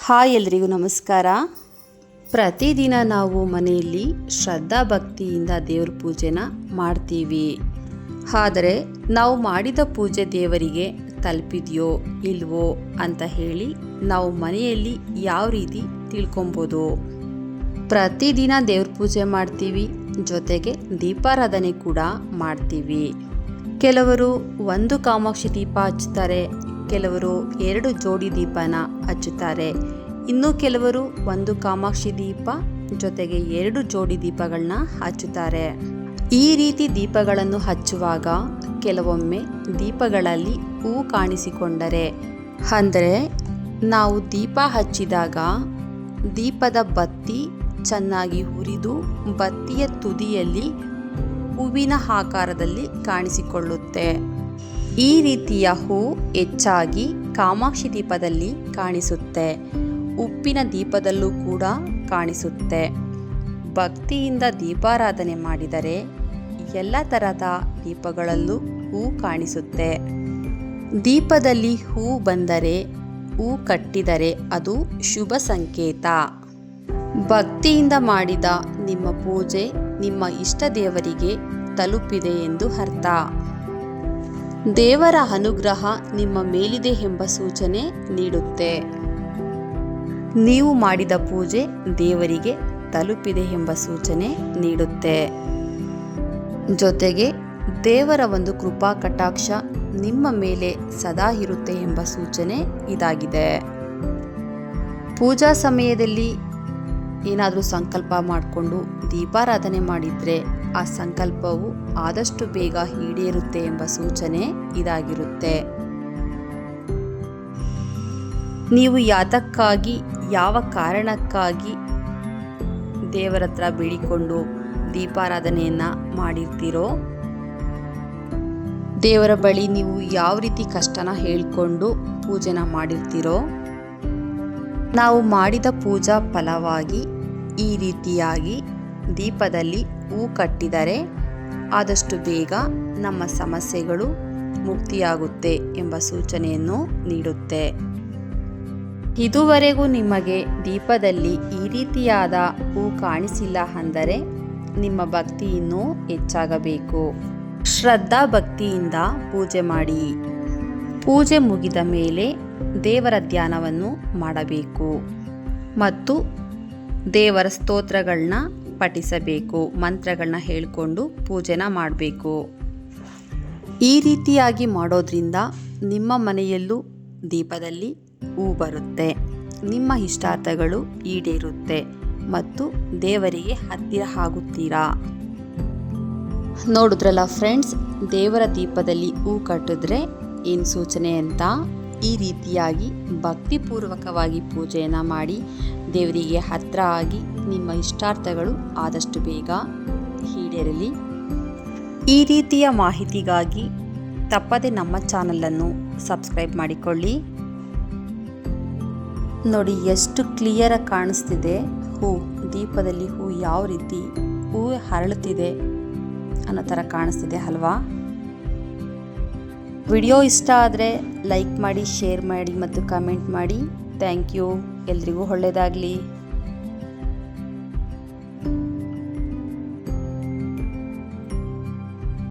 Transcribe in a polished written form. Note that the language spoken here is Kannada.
ಹಾಯ್ ಎಲ್ರಿಗೂ ನಮಸ್ಕಾರ. ಪ್ರತಿದಿನ ನಾವು ಮನೆಯಲ್ಲಿ ಶ್ರದ್ಧಾ ಭಕ್ತಿಯಿಂದ ದೇವ್ರ ಪೂಜೆನ ಮಾಡ್ತೀವಿ. ಆದರೆ ನಾವು ಮಾಡಿದ ಪೂಜೆ ದೇವರಿಗೆ ತಲುಪಿದೆಯೋ ಇಲ್ವೋ ಅಂತ ಹೇಳಿ ನಾವು ಮನೆಯಲ್ಲಿ ಯಾವ ರೀತಿ ತಿಳ್ಕೊಬೋದು? ಪ್ರತಿದಿನ ದೇವ್ರ ಪೂಜೆ ಮಾಡ್ತೀವಿ, ಜೊತೆಗೆ ದೀಪಾರಾಧನೆ ಕೂಡ ಮಾಡ್ತೀವಿ. ಕೆಲವರು ಒಂದು ಕಾಮಾಕ್ಷಿ ದೀಪ ಹಚ್ಚುತ್ತಾರೆ, ಕೆಲವರು 2 ಜೋಡಿ ದೀಪನ ಹಚ್ಚುತ್ತಾರೆ, ಇನ್ನು ಕೆಲವರು ಒಂದು ಕಾಮಾಕ್ಷಿ ದೀಪ ಜೊತೆಗೆ 2 ಜೋಡಿ ದೀಪಗಳನ್ನ ಹಚ್ಚುತ್ತಾರೆ. ಈ ರೀತಿ ದೀಪಗಳನ್ನು ಹಚ್ಚುವಾಗ ಕೆಲವೊಮ್ಮೆ ದೀಪಗಳಲ್ಲಿ ಹೂ ಕಾಣಿಸಿಕೊಂಡರೆ, ಅಂದರೆ ನಾವು ದೀಪ ಹಚ್ಚಿದಾಗ ದೀಪದ ಬತ್ತಿ ಚೆನ್ನಾಗಿ ಉರಿದು ಬತ್ತಿಯ ತುದಿಯಲ್ಲಿ ಹೂವಿನ ಆಕಾರದಲ್ಲಿ ಕಾಣಿಸಿಕೊಳ್ಳುತ್ತೆ. ಈ ರೀತಿಯ ಹೂ ಹೆಚ್ಚಾಗಿ ಕಾಮಾಕ್ಷಿ ದೀಪದಲ್ಲಿ ಕಾಣಿಸುತ್ತೆ, ಉಪ್ಪಿನ ದೀಪದಲ್ಲೂ ಕೂಡ ಕಾಣಿಸುತ್ತೆ. ಭಕ್ತಿಯಿಂದ ದೀಪಾರಾಧನೆ ಮಾಡಿದರೆ ಎಲ್ಲ ತರಹದ ದೀಪಗಳಲ್ಲೂ ಹೂ ಕಾಣಿಸುತ್ತೆ. ದೀಪದಲ್ಲಿ ಹೂ ಬಂದರೆ, ಹೂ ಕಟ್ಟಿದರೆ ಅದು ಶುಭ ಸಂಕೇತ. ಭಕ್ತಿಯಿಂದ ಮಾಡಿದ ನಿಮ್ಮ ಪೂಜೆ ನಿಮ್ಮ ಇಷ್ಟ ದೇವರಿಗೆ ತಲುಪಿದೆ ಎಂದು ಅರ್ಥ. ದೇವರ ಅನುಗ್ರಹ ನಿಮ್ಮ ಮೇಲಿದೆ ಎಂಬ ಸೂಚನೆ ನೀಡುತ್ತೆ. ನೀವು ಮಾಡಿದ ಪೂಜೆ ದೇವರಿಗೆ ತಲುಪಿದೆ ಎಂಬ ಸೂಚನೆ ನೀಡುತ್ತೆ. ಜೊತೆಗೆ ದೇವರ ಒಂದು ಕೃಪಾ ಕಟಾಕ್ಷ ನಿಮ್ಮ ಮೇಲೆ ಸದಾ ಇರುತ್ತೆ ಎಂಬ ಸೂಚನೆ ಇದಾಗಿದೆ. ಪೂಜಾ ಸಮಯದಲ್ಲಿ ಏನಾದರೂ ಸಂಕಲ್ಪ ಮಾಡಿಕೊಂಡು ದೀಪಾರಾಧನೆ ಮಾಡಿದರೆ ಆ ಸಂಕಲ್ಪವು ಆದಷ್ಟು ಬೇಗ ಈಡೇರುತ್ತೆ ಎಂಬ ಸೂಚನೆ ಇದಾಗಿರುತ್ತೆ. ನೀವು ಯಾತಕ್ಕಾಗಿ, ಯಾವ ಕಾರಣಕ್ಕಾಗಿ ದೇವರ ಹತ್ರ ಬೇಡಿಕೊಂಡು ದೀಪಾರಾಧನೆಯನ್ನು ಮಾಡಿರ್ತೀರೋ, ದೇವರ ಬಳಿ ನೀವು ಯಾವ ರೀತಿ ಕಷ್ಟನ ಹೇಳಿಕೊಂಡು ಪೂಜೆನ ಮಾಡಿರ್ತೀರೋ, ನಾವು ಮಾಡಿದ ಪೂಜಾ ಫಲವಾಗಿ ಈ ರೀತಿಯಾಗಿ ದೀಪದಲ್ಲಿ ಹೂ ಕಟ್ಟಿದರೆ ಆದಷ್ಟು ಬೇಗ ನಮ್ಮ ಸಮಸ್ಯೆಗಳು ಮುಕ್ತಿಯಾಗುತ್ತೆ ಎಂಬ ಸೂಚನೆಯನ್ನು ನೀಡುತ್ತೆ. ಇದುವರೆಗೂ ನಿಮಗೆ ದೀಪದಲ್ಲಿ ಈ ರೀತಿಯಾದ ಹೂ ಕಾಣಿಸಿಲ್ಲ ಅಂದರೆ ನಿಮ್ಮ ಭಕ್ತಿ ಇನ್ನೂ ಹೆಚ್ಚಾಗಬೇಕು. ಶ್ರದ್ಧಾ ಭಕ್ತಿಯಿಂದ ಪೂಜೆ ಮಾಡಿ. ಪೂಜೆ ಮುಗಿದ ಮೇಲೆ ದೇವರ ಧ್ಯಾನವನ್ನು ಮಾಡಬೇಕು ಮತ್ತು ದೇವರ ಸ್ತೋತ್ರಗಳನ್ನ ಪಠಿಸಬೇಕು, ಮಂತ್ರಗಳನ್ನ ಹೇಳಿಕೊಂಡು ಪೂಜೆನ ಮಾಡಬೇಕು. ಈ ರೀತಿಯಾಗಿ ಮಾಡೋದ್ರಿಂದ ನಿಮ್ಮ ಮನೆಯಲ್ಲೂ ದೀಪದಲ್ಲಿ ಹೂ ಬರುತ್ತೆ, ನಿಮ್ಮ ಇಷ್ಟಾರ್ಥಗಳು ಈಡೇರುತ್ತೆ ಮತ್ತು ದೇವರಿಗೆ ಹತ್ತಿರ ಆಗುತ್ತೀರಾ. ನೋಡಿದ್ರಲ್ಲ ಫ್ರೆಂಡ್ಸ್, ದೇವರ ದೀಪದಲ್ಲಿ ಹೂ ಕಟ್ಟಿದ್ರೆ ಏನು ಸೂಚನೆ ಅಂತ. ಈ ರೀತಿಯಾಗಿ ಭಕ್ತಿಪೂರ್ವಕವಾಗಿ ಪೂಜೆಯನ್ನು ಮಾಡಿ ದೇವರಿಗೆ ಹತ್ತಿರ ಆಗಿ ನಿಮ್ಮ ಇಷ್ಟಾರ್ಥಗಳು ಆದಷ್ಟು ಬೇಗ ಈಡೇರಲಿ. ಈ ರೀತಿಯ ಮಾಹಿತಿಗಾಗಿ ತಪ್ಪದೆ ನಮ್ಮ ಚಾನಲನ್ನು ಸಬ್ಸ್ಕ್ರೈಬ್ ಮಾಡಿಕೊಳ್ಳಿ. ನೋಡಿ ಎಷ್ಟು ಕ್ಲಿಯರಾಗಿ ಕಾಣಿಸ್ತಿದೆ ಹೂ, ದೀಪದಲ್ಲಿ ಹೂ ಯಾವ ರೀತಿ ಹೂ ಅರಳುತ್ತಿದೆ ಅನ್ನೋ ಥರ ಕಾಣಿಸ್ತಿದೆ ಅಲ್ವಾ? ವಿಡಿಯೋ ಇಷ್ಟ ಆದರೆ ಲೈಕ್ ಮಾಡಿ, ಶೇರ್ ಮಾಡಿ ಮತ್ತು ಕಮೆಂಟ್ ಮಾಡಿ. Thank you. ಎಲ್ರಿಗೂ ಒಳ್ಳೆಯದಾಗಲಿ.